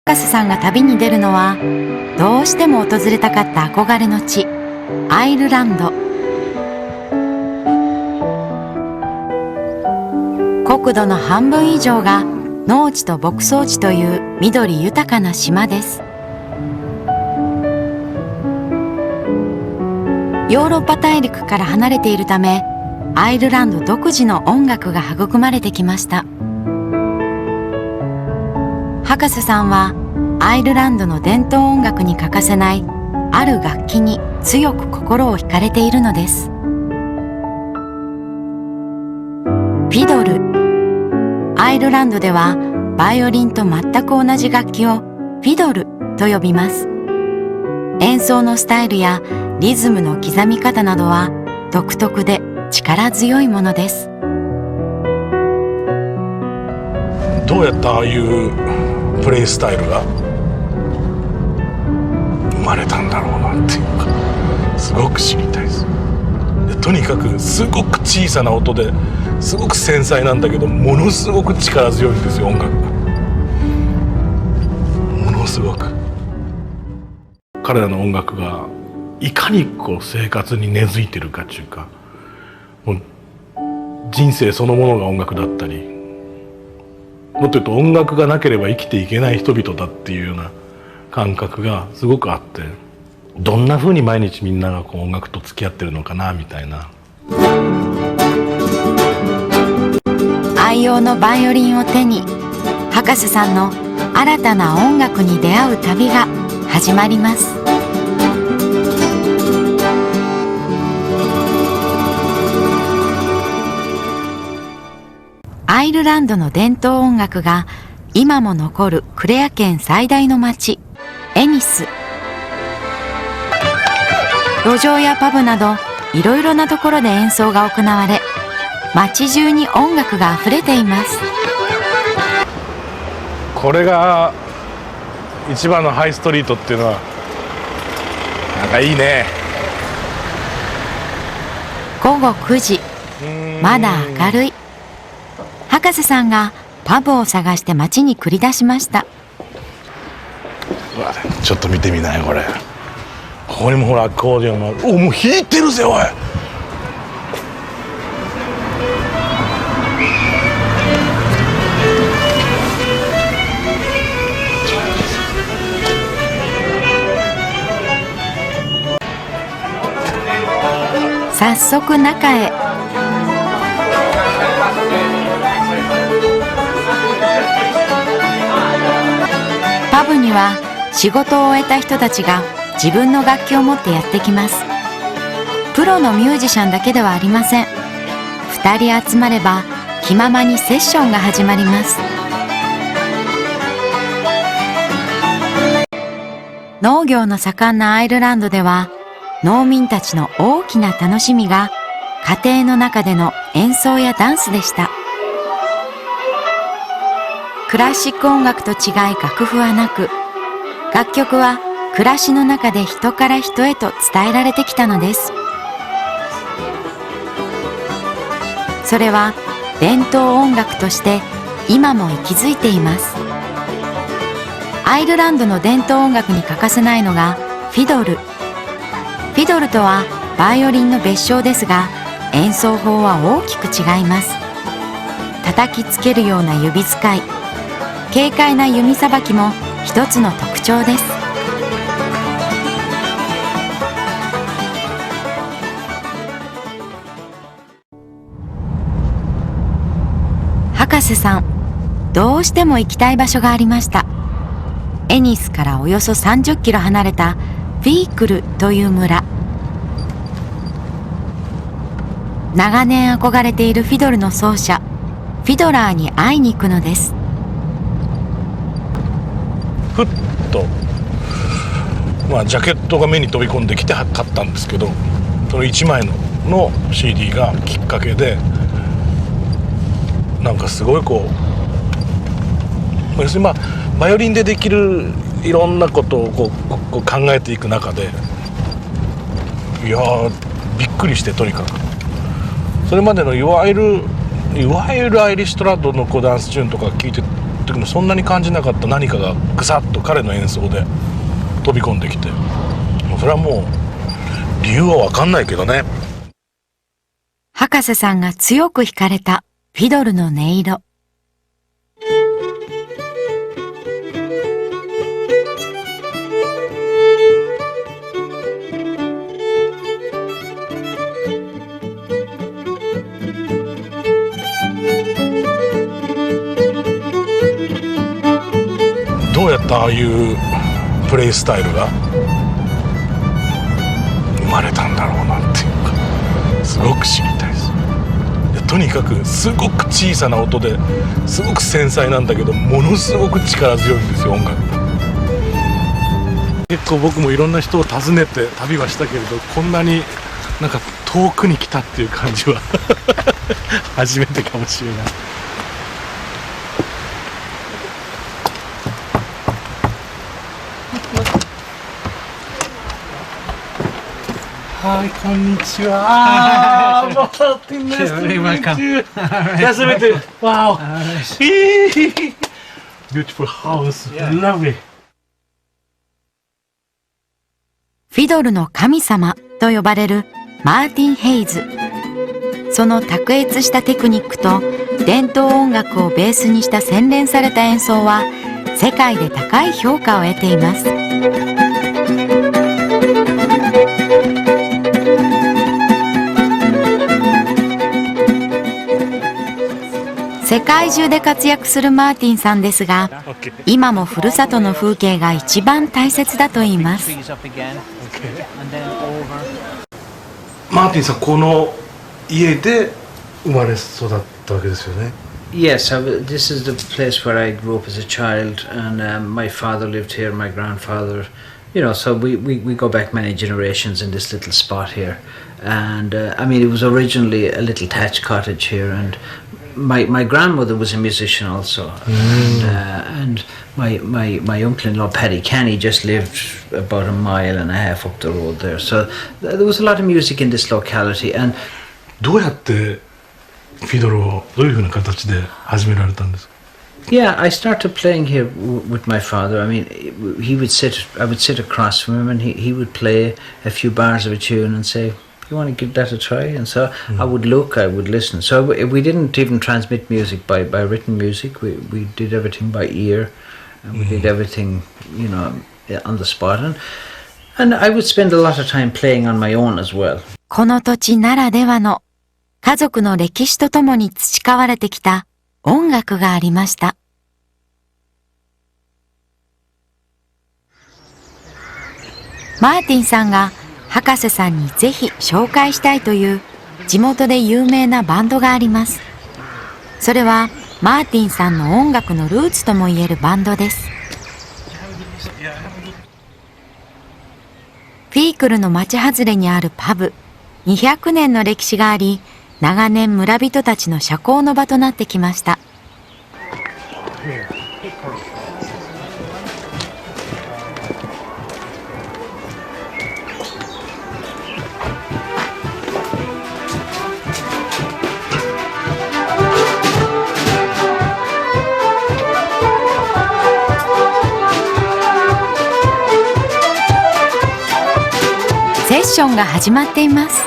博士さんが旅に出るのは、どうしても訪れたかった憧れの地、アイルランド。国土の半分以上が農地と牧草地という緑豊かな島です。ヨーロッパ大陸から離れているため、アイルランド独自の音楽が育まれてきました。博士さんはアイルランドの伝統音楽に欠かせないある楽器に強く心を惹かれているのです。フィドル。アイルランドではバイオリンと全く同じ楽器をフィドルと呼びます。演奏のスタイルやリズムの刻み方などは独特で力強いものです。どうやってああいうプレイスタイルが生まれたんだろうなっていうか、すごく知りたいです。でとにかくすごく小さな音ですごく繊細なんだけど、ものすごく力強いんですよ、音楽が。ものすごく彼らの音楽がいかにこう生活に根付いてるかっていうか、もう人生そのものが音楽だったり、もっと言うと音楽がなければ生きていけない人々だっていうような感覚がすごくあって、どんな風に毎日みんながこう音楽と付き合ってるのかなみたいな。愛用のバイオリンを手に、博士さんの新たな音楽に出会う旅が始まります。アイルランドの伝統音楽が今も残るクレア県最大の町、エニス。路上やパブなどいろいろなところで演奏が行われ、街中に音楽があふれています。これが一番のハイストリートっていうのはなんかいいね。午後9時、まだ明るい。博士さんがパブを探して街に繰り出しました。うわ、ちょっと見てみない、これ。ここにもほらアコーディオンも。お、もう弾いてるぜ、おい。早速中へ。パブには仕事を終えた人たちが自分の楽器を持ってやってきます。プロのミュージシャンだけではありません。2人集まれば気ままにセッションが始まります。農業の盛んなアイルランドでは、農民たちの大きな楽しみが家庭の中での演奏やダンスでした。クラシック音楽と違い楽譜はなく、楽曲は暮らしの中で人から人へと伝えられてきたのです。それは伝統音楽として今も息づいています。アイルランドの伝統音楽に欠かせないのがフィドル。フィドルとはバイオリンの別称ですが、演奏法は大きく違います。叩きつけるような指使い、軽快な弓さばきも一つの特徴です。博士さん、どうしても行きたい場所がありました。エニスからおよそ30キロ離れたフィークルという村。長年憧れているフィドルの奏者、フィドラーに会いに行くのです。ふっと、ジャケットが目に飛び込んできて買ったんですけど、その1枚の CD がきっかけで、なんかすごいこう、要するにバイオリンでできるいろんなことをこう考えていく中で、いやーびっくりして、とにかくそれまでのいわゆるアイリッシュトラッドのダンスチューンとか聞いて時もそんなに感じなかった何かがぐさっと彼の演奏で飛び込んできて、もうそれはもう理由は分かんないけどね。葉加瀬さんが強く惹かれたフィドルの音色。どうやってああいうプレイスタイルが生まれたんだろうなっていうか、すごく知りたいです。とにかくすごく小さな音ですごく繊細なんだけど、ものすごく力強いんですよ、音楽。結構僕もいろんな人を訪ねて旅はしたけれど、こんなになんか遠くに来たっていう感じは初めてかもしれない。はい、こんにちは。ああ、またティンネストに初めて。わお。Beautiful house, lovely. フィドルの神様と呼ばれるマーティン・ヘイズ。その卓越したテクニックと伝統音楽をベースにした洗練された演奏は世界で高い評価を得ています。世界中で活躍するマーティンさんですが、今もふるさとの風景が一番大切だと言います。マーティンさん、この家で生まれ育ったわけですよね。Yes, this is the place where I grew up as a child, and my father lived here, my grandfather, you know, so we go back many generations in this little spot here. And I mean, it was originally a little thatch cottage here, and my grandmother was a musician also, and my uncle-in-law Paddy Canny just lived about a mile and a half up the road there. So there was a lot of music in this locality. And どうやってフィドルをどういうふうな形で始められたんですか？ Yeah, I started playing here with my father. I mean, I would sit across from him, and he would play a few bars of a tune and say, "You want to give that a try?" And so I would look, I would listen. So we didn't even transmit music by written music. We did everything by ear, and we did everything, you know, on the spot. And I would spend a lot of time playing on my own as well. この土地ならではの家族の歴史とともに培われてきた音楽がありました。マーティンさんが葉加瀬さんにぜひ紹介したいという地元で有名なバンドがあります。それはマーティンさんの音楽のルーツともいえるバンドです。フィークルの町外れにあるパブ、200年の歴史があり、長年村人たちの社交の場となってきました。セッションが始まっています。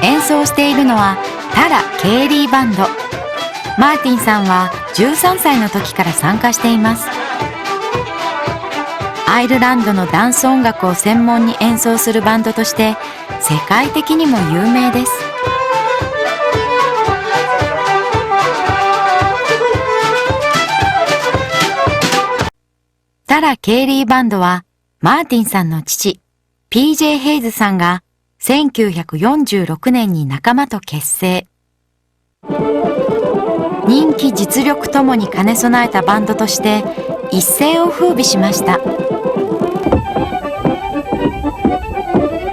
演奏しているのはタラ・ケイリーバンド。マーティンさんは13歳の時から参加しています。アイルランドのダンス音楽を専門に演奏するバンドとして世界的にも有名です。タラ・ケイリーバンドはマーティンさんの父 PJ ヘイズさんが1946年に仲間と結成。人気実力ともに兼ね備えたバンドとして一世を風靡しました。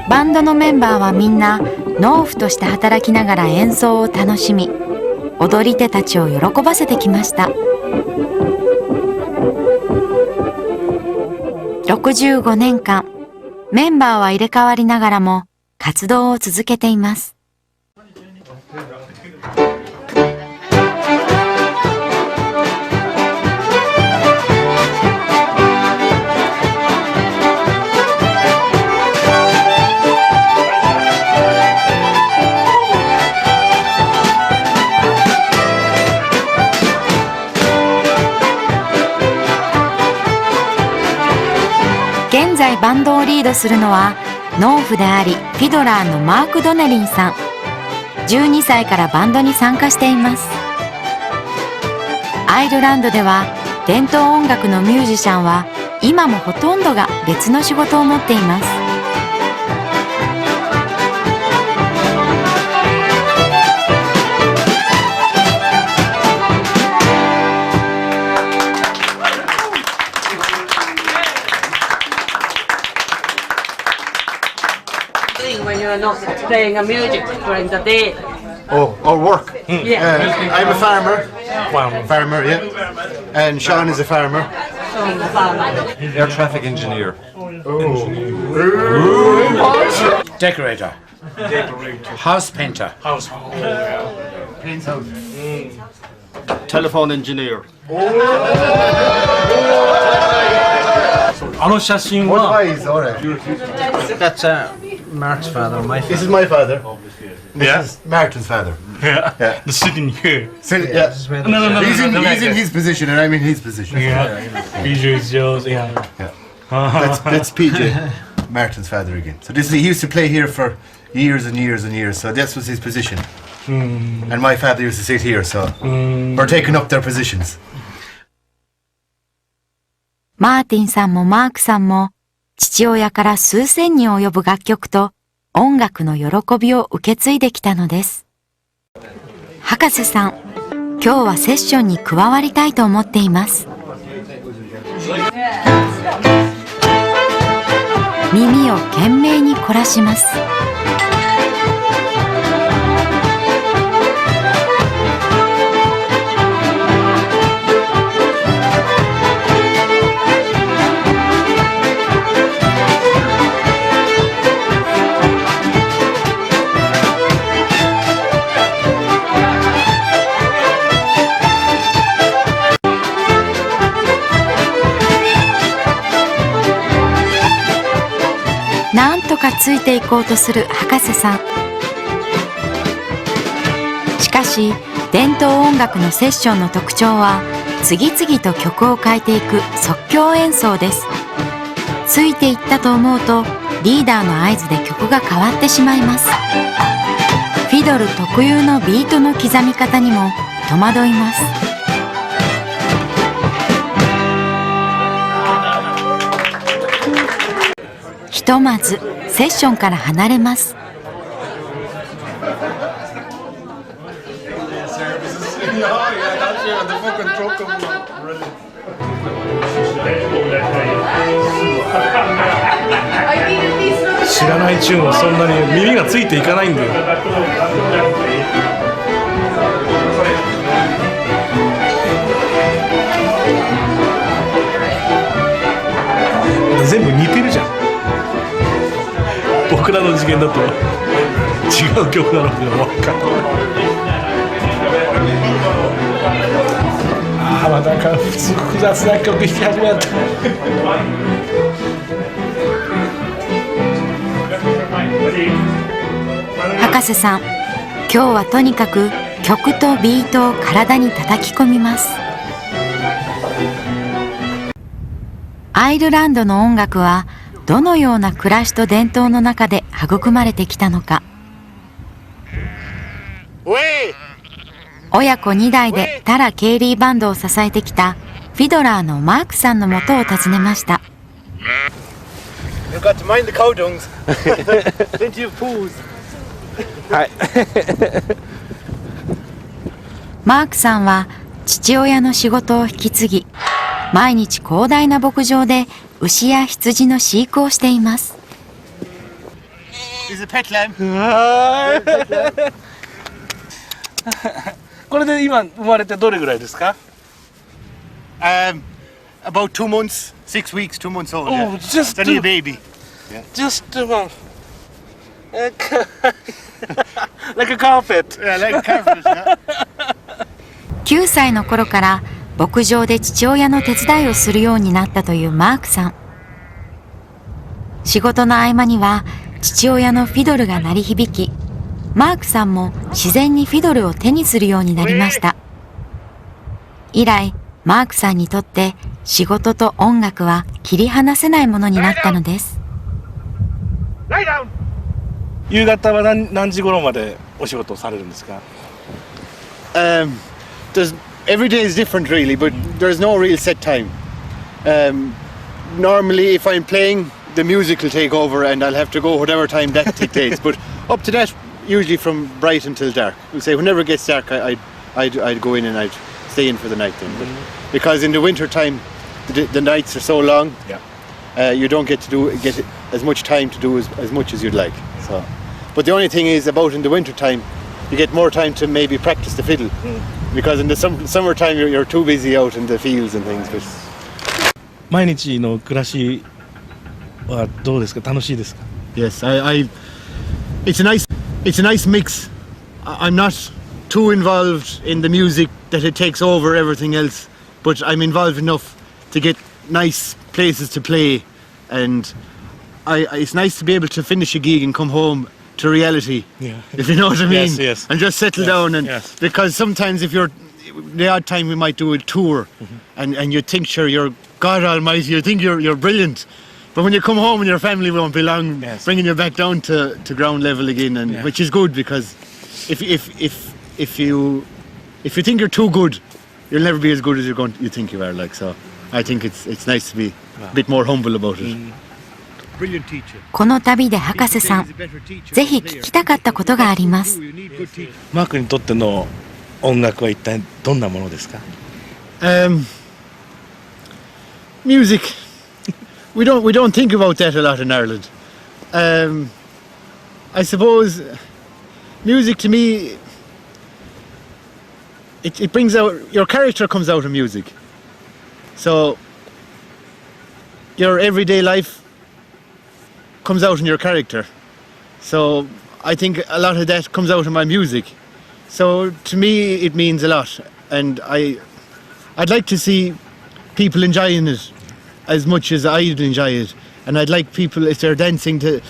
バンドのメンバーはみんな農夫として働きながら演奏を楽しみ、踊り手たちを喜ばせてきました。65年間メンバーは入れ替わりながらも活動を続けています。現在バンドをリードするのは農夫でありフィドラーのマーク・ドネリンさん。12歳からバンドに参加しています。アイルランドでは伝統音楽のミュージシャンは今もほとんどが別の仕事を持っています。When you're not playing a music during the day. Oh, or work. Yeah. I'm a farmer. Farmer, yeah. And Sean is a farmer. Air traffic engineer. Decorator. House painter. Telephone engineer. あの写真 What は wise, alright. That's Mark's father, my This father. is my father. This Yeah. is Martin's father. yeah. Yeah. The sitting here. So, yeah. This is where No, no, no, He's no, in, no, he's in his position and I'm in his position. Yeah. Visual is yours. Yeah. That's PJ, Martin's father again. So this is, he used to play here for years and years and years. So that was his position. And my father used to sit here. So we're taking up their positions. マーティンさんもマークさんも父親から数千に及ぶ楽曲と音楽の喜びを受け継いできたのです。博士さん、今日はセッションに加わりたいと思っています。耳を懸命に凝らします。なんとかついていこうとする博士さん。しかし伝統音楽のセッションの特徴は次々と曲を変えていく即興演奏です。ついていったと思うとリーダーの合図で曲が変わってしまいます。フィドル特有のビートの刻み方にも戸惑います。ひとまずセッションから離れます。知らないチューンはそんなに耳がついていかないんだよ。全部似てるじゃん。僕らの次元だと違う曲なのか分かんない。ああ、またなんか複雑な曲弾き始めた。博士さん、今日はとにかく曲とビートを体に叩き込みます。アイルランドの音楽はどのような暮らしと伝統の中で育まれてきたのか。親子2代でタラ・ケイリーバンドを支えてきたフィドラーのマークさんのもとを訪ねました。You've got to mind the cow dungs. Plenty of poos. マークさんは父親の仕事を引き継ぎ、毎日広大な牧場で牛や羊の飼育をしています。He's a pet lamb. これで今生まれてどれぐらいですか？ About 2 months, 6 weeks, 2 months old. Oh, Yeah. just It's only a baby. Just one. Like a carpet. Yeah, like a carpet. Yeah. 9歳の頃から牧場で父親の手伝いをするようになったというマークさん。仕事の合間には父親のフィドルが鳴り響き、マークさんも自然にフィドルを手にするようになりました。以来、マークさんにとって仕事と音楽は切り離せないものになったのです。夕方は何時頃までお仕事をされるんですか？ Every day is different really, but there's no real set time. Normally if I'm playing, the music will take over and I'll have to go whatever time that takes. But up to that, usually from bright until dark. We'll say whenever it gets dark, I'd go in and I'd stay in for the night then. But because in the winter time, the nights are so long, you don't get as much time to do as much as you'd like. So, but the only thing is about in the winter time, you get more time to maybe practice the fiddle. Because in the summertime you're too busy out in the fields and things. But 毎日の暮らしはどうですか？楽しいですか？ yes, it's a nice mix. I'm not too involved in the music that it takes over everything else, but I'm involved enough to get nice places to play, and it's nice to be able to finish a gig and come home to reality, if you know what I mean, yes. and just settle down. And because sometimes if you're the odd time we might do a tour, and you think sure you're God Almighty, you think you're brilliant, but when you come home and your family won't be long bringing you back down to ground level again, and which is good because if you think you're too good, you'll never be as good as you think you are. Like so, I think it's nice to be a bit more humble about it. この旅で博士さん、ぜひ聞きたかったことがあります。マークにとっての音楽は一体どんなものですか？ Music. We don't think about that a lot in Ireland. I suppose music to me, it brings out your character comes out of music. So your everyday life comes out in your character. So I think a lot of that comes out in my music. So to me it means a lot, and I'd like to see people enjoying it as much as I'd enjoy it, and I'd like people, if they're dancing, to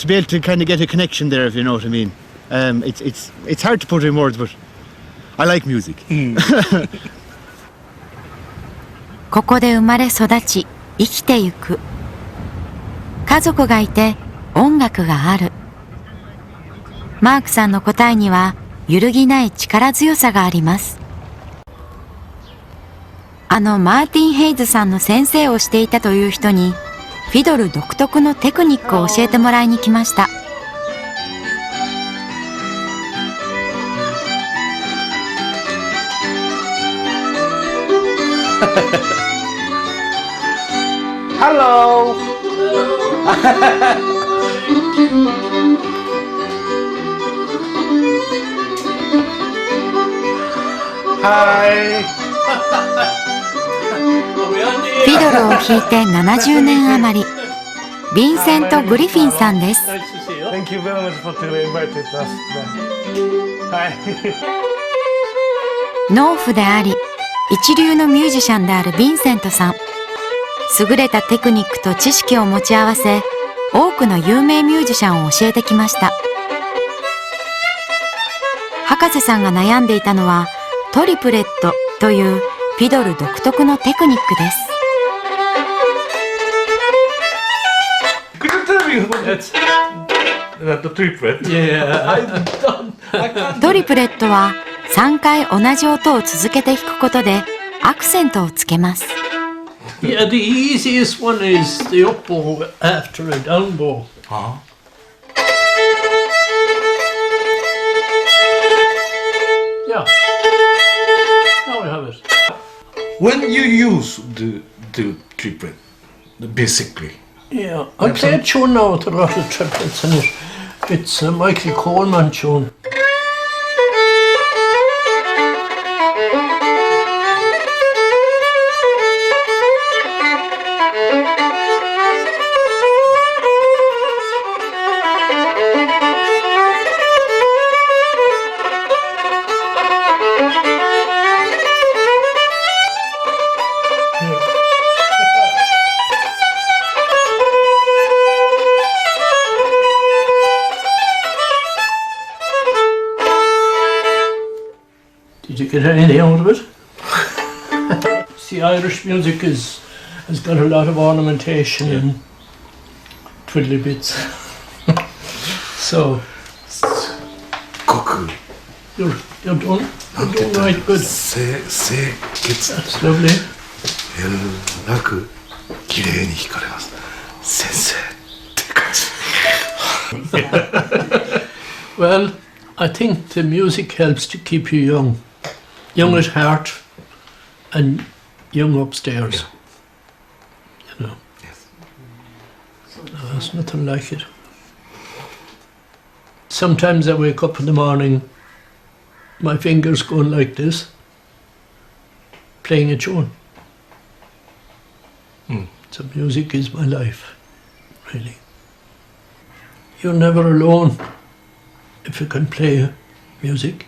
be able to kind of get a connection there, if you know what I mean. It's hard to put in words, but I like music. ここで生まれ育ち生きてゆく。家族がいて音楽がある。マークさんの答えには揺るぎない力強さがあります。マーティン・ヘイズさんの先生をしていたという人にフィドル独特のテクニックを教えてもらいに来ました。Hello. Hi. フィドルを弾いて70年余り、ヴィンセント・グリフィンさんです。Thank you very much for inviting us. Hi. 農夫であり、一流のミュージシャンであるヴィンセントさん。優れたテクニックと知識を持ち合わせ、多くの有名ミュージシャンを教えてきました。博士さんが悩んでいたのはトリプレットというフィドル独特のテクニックです。Could you tell me what the triplet? Yeah, トリプレットは3回同じ音を続けて弾くことでアクセントをつけます。Yeah, the easiest one is the up bow after a down bow. Yeah. Now we have it. When you use the triplet, basically. Yeah, I play a tune now with a lot of triplets in it. It's a Michael Coleman tune. Did you get anything out of it? See, Irish music has got a lot of ornamentation and twiddly bits. So すっごく you're doing right good. 清潔 That's lovely. らく綺麗に弾かれます。先生って感じ。Well, I think the music helps to keep you young. Young at heart and young upstairs. You know. Yes. No, there's nothing like it. Sometimes I wake up in the morning, my fingers going like this, playing a tune. So music is my life, really. You're never alone if you can play music.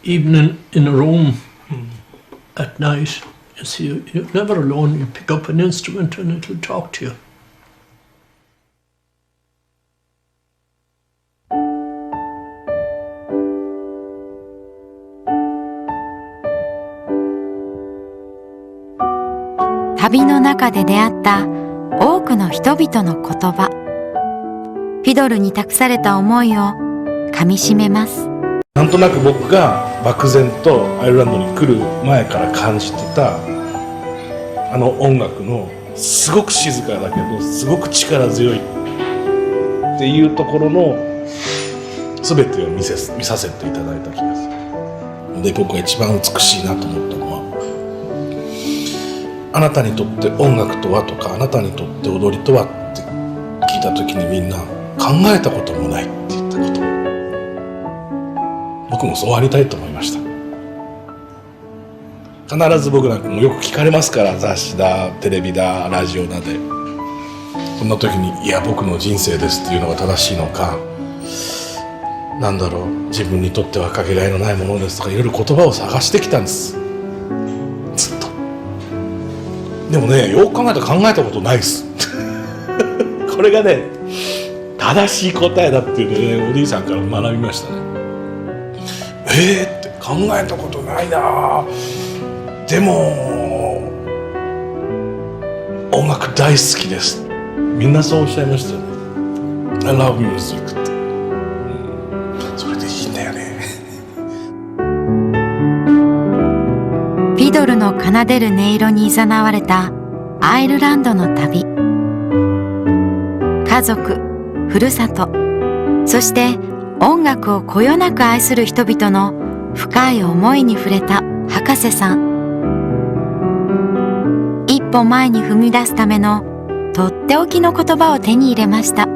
Even in a room at night, you see, you're never alone. You pick up an instrument and it'll talk to you.旅の中で出会った多くの人々の言葉。フィドルに託された思いをかみしめます。なんとなく僕が漠然とアイルランドに来る前から感じてたあの音楽のすごく静かだけどすごく力強いっていうところの全てを見させていただいた気がする。で僕が一番美しいなと思ったのは、あなたにとって音楽とはとかあなたにとって踊りとはって聞いた時にみんな考えたこともないって言ったこと。僕もそうありたいと思いました。必ず僕なんかもよく聞かれますから、雑誌だテレビだラジオだで、そんな時にいや僕の人生ですっていうのが正しいのか、なんだろう自分にとってはかけがえのないものですとかいろいろ言葉を探してきたんです、ずっと。でもね、よく考えたことないですこれがね正しい答えだっていうのね、おじいさんから学びましたね。って考えたことないな。でも音楽大好きです。みんなそうおっしゃいましたよね。I love music って、それでいいんだよねフィドルの奏でる音色に誘われたアイルランドの旅。家族、ふるさと、そして音楽をこよなく愛する人々の深い思いに触れた博士さん。一歩前に踏み出すためのとっておきの言葉を手に入れました。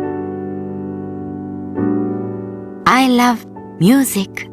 I love music